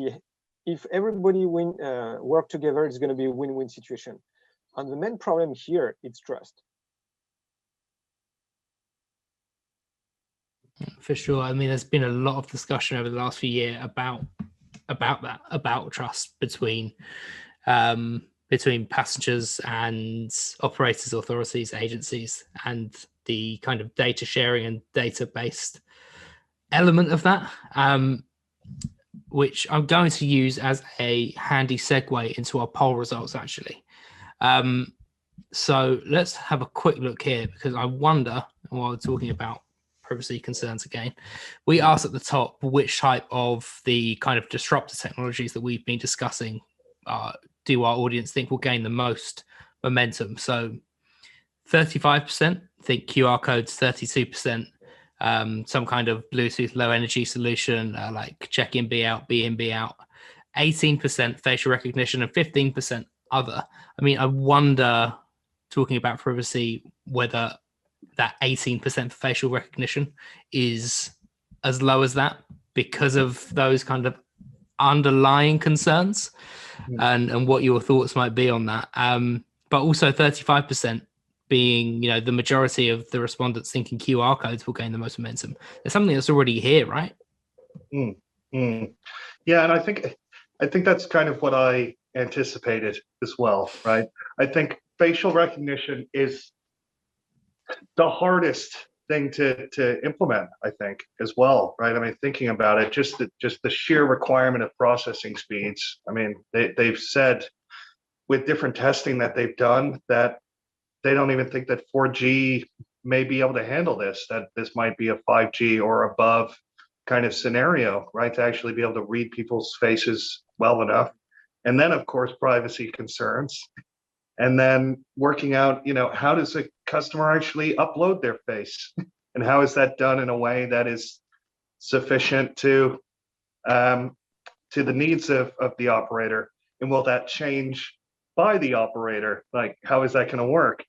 if everybody work together, it's going to be a win-win situation. And the main problem here is trust. For sure. I mean, there's been a lot of discussion over the last few years about trust between passengers and operators, authorities, agencies, and the kind of data sharing and data-based element of that, which I'm going to use as a handy segue into our poll results, actually. So let's have a quick look here, because I wonder, while we're talking about privacy concerns again, we asked at the top which type of the kind of disruptive technologies that we've been discussing do our audience think will gain the most momentum. So 35% think QR codes, 32% some kind of Bluetooth low energy solution like check in, be out, be in, be out, 18% facial recognition, and 15% other. I mean, I wonder, talking about privacy, whether that 18% for facial recognition is as low as that because of those kind of underlying concerns, and what your thoughts might be on that. But also 35% being, you know, the majority of the respondents thinking QR codes will gain the most momentum. There's something that's already here, right? Yeah, and I think that's kind of what I anticipated as well, right? I think facial recognition is the hardest thing to implement, I think, as well, right? I mean, thinking about it, just the sheer requirement of processing speeds. I mean, they've said with different testing that they've done that they don't even think that 4G may be able to handle this, that this might be a 5G or above kind of scenario, right? To actually be able to read people's faces well enough. And then, of course, privacy concerns. And then working out, you know, how does a customer actually upload their face? And how is that done in a way that is sufficient to the needs of the operator? And will that change by the operator? Like, how is that going to work?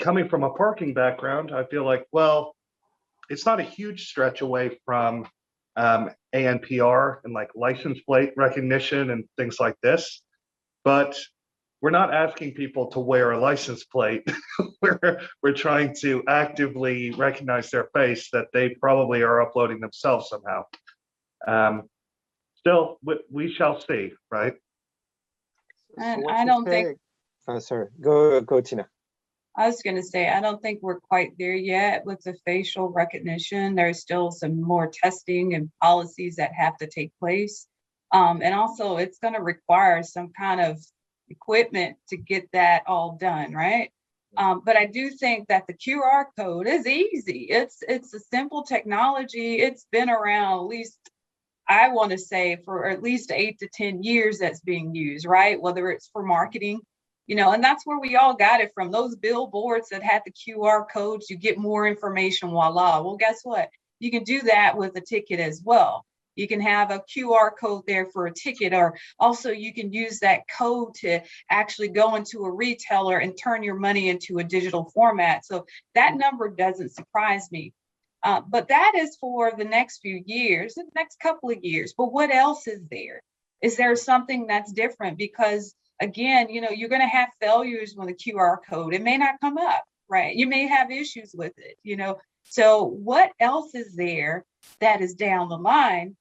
Coming from a parking background, I feel like, well, it's not a huge stretch away from ANPR and like license plate recognition and things like this. But we're not asking people to wear a license plate. we're trying to actively recognize their face that they probably are uploading themselves somehow. Still, we shall see, right? And what I you don't say- think, sorry, go Tina. I was going to say, I don't think we're quite there yet with the facial recognition. There's still some more testing and policies that have to take place. And also it's going to require some kind of equipment to get that all done, right? But I do think that the QR code is easy. It's a simple technology. It's been around, at least I want to say, for at least 8 to 10 years that's being used, right? Whether it's for marketing, and that's where we all got it from. Those billboards that had the QR codes, you get more information, voila. Well, guess what? You can do that with a ticket as well. You can have a QR code there for a ticket, or also you can use that code to actually go into a retailer and turn your money into a digital format. So that number doesn't surprise me. But that is for the next few years, the next couple of years. But what else is there? Is there something that's different? Because again, you're going to have failures with the QR code. It may not come up, right? You may have issues with it, So what else is there that is down the line?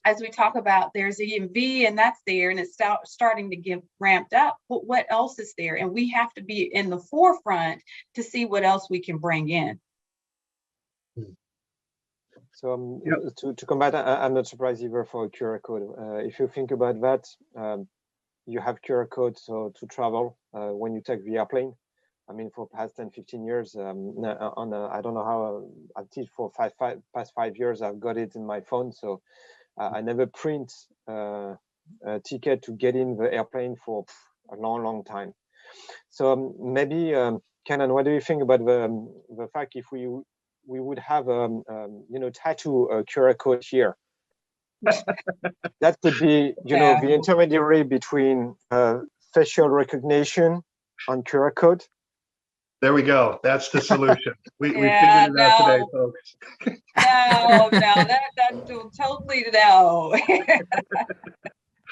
As we talk about, there's EMV and that's there and it's starting to get ramped up. But what else is there? And we have to be in the forefront to see what else we can bring in. So to combat, I'm not surprised either for a QR code. If you think about that, you have QR codes to travel when you take the airplane. I mean, for past 10, 15 years, I don't know how, at least for past 5 years, I've got it in my phone. So I never print a ticket to get in the airplane for a long, long time. So maybe, Kanan, what do you think about the fact if we would have tattoo a QR code here? That could be, the intermediary between facial recognition on QR code. There we go. That's the solution. We figured it out today, folks. No, that's totally no.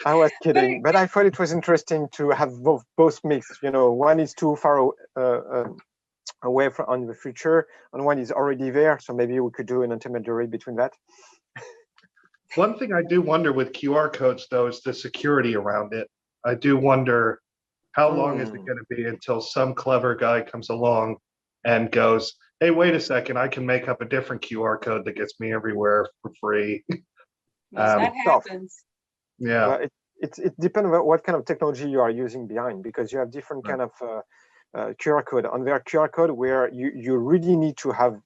I was kidding, but I thought it was interesting to have both mixed. One is too far away from the future, and one is already there. So maybe we could do an intermediary between that. One thing I do wonder with QR codes, though, is the security around it. I do wonder how long is it going to be until some clever guy comes along and goes, hey, wait a second, I can make up a different QR code that gets me everywhere for free. That happens. Yeah. Well, it depends on what kind of technology you are using behind, because you have different kind of QR code. On their QR code, where you really need to have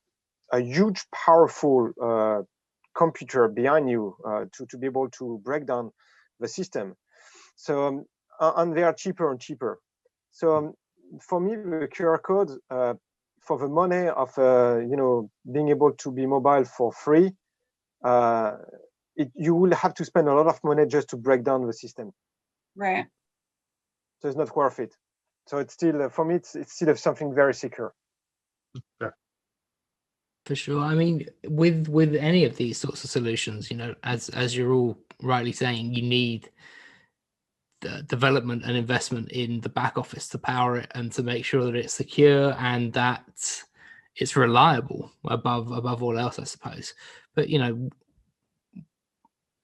a huge, powerful computer behind you to be able to break down the system. So and they are cheaper and cheaper. So for me, the QR code for the money of being able to be mobile for free, you will have to spend a lot of money just to break down the system. Right. So it's not worth it. So it's still, for me, it's still something very secure. Yeah. For sure. I mean, with any of these sorts of solutions, as you're all rightly saying, you need the development and investment in the back office to power it and to make sure that it's secure and that it's reliable above all else, I suppose. But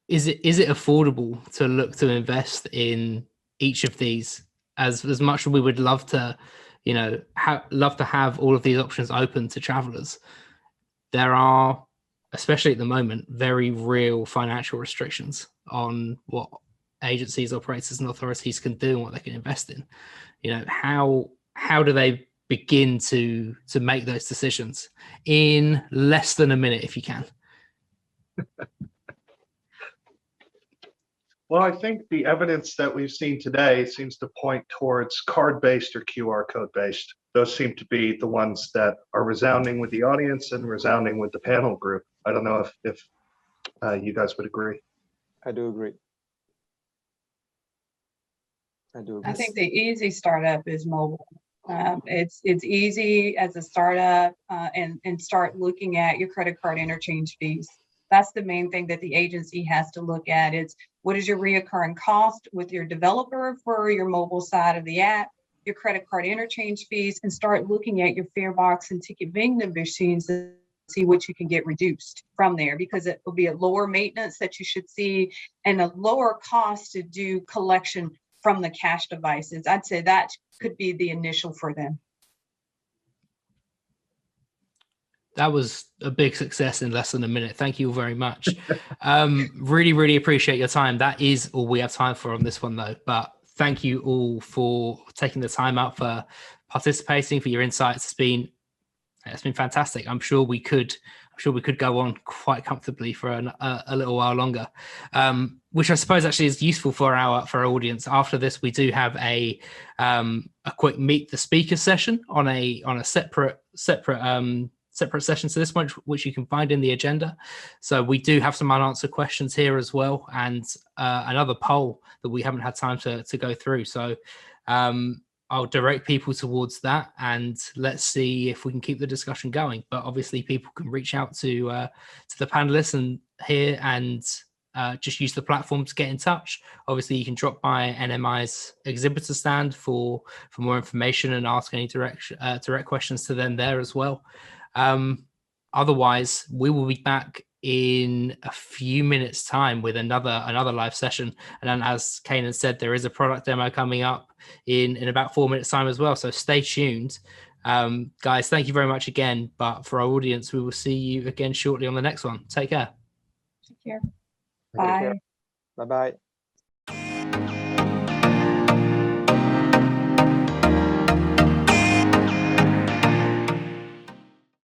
is it affordable to look to invest in each of these as much as we would love to, love to have all of these options open to travelers? There are, especially at the moment, very real financial restrictions on what agencies, operators, and authorities can do and what they can invest in. How do they begin to make those decisions in less than a minute, if you can? Well, I think the evidence that we've seen today seems to point towards card-based or QR code-based. Those seem to be the ones that are resounding with the audience and resounding with the panel group. I don't know if you guys would agree. I do agree. I think the easy startup is mobile. It's easy as a startup and start looking at your credit card interchange fees. That's the main thing that the agency has to look at. Is what is your reoccurring cost with your developer for your mobile side of the app, your credit card interchange fees, and start looking at your fare box and ticket vending machines to see what you can get reduced from there, because it will be a lower maintenance that you should see and a lower cost to do collection from the cash devices. I'd say that could be the initial for them. That was a big success in less than a minute. Thank you all very much. Really, really appreciate your time. That is all we have time for on this one, though. But thank you all for taking the time out, for participating, for your insights. It's been fantastic. I'm sure we could go on quite comfortably for a little while longer, which I suppose actually is useful for our audience. After this, we do have a quick meet the speaker session on a separate session to this one, which you can find in the agenda. So we do have some unanswered questions here as well, and another poll that we haven't had time to go through. So I'll direct people towards that, and let's see if we can keep the discussion going. But obviously, people can reach out to the panelists and just use the platform to get in touch. Obviously, you can drop by NMI's exhibitor stand for more information and ask any direct questions to them there as well. Otherwise, we will be back in a few minutes time with another live session, and then, as Kanan said, there is a product demo coming up in about 4 minutes time as well, so stay tuned. Guys, thank you very much again, but for our audience, we will see you again shortly on the next one. Take care. Take care. Bye. Bye bye.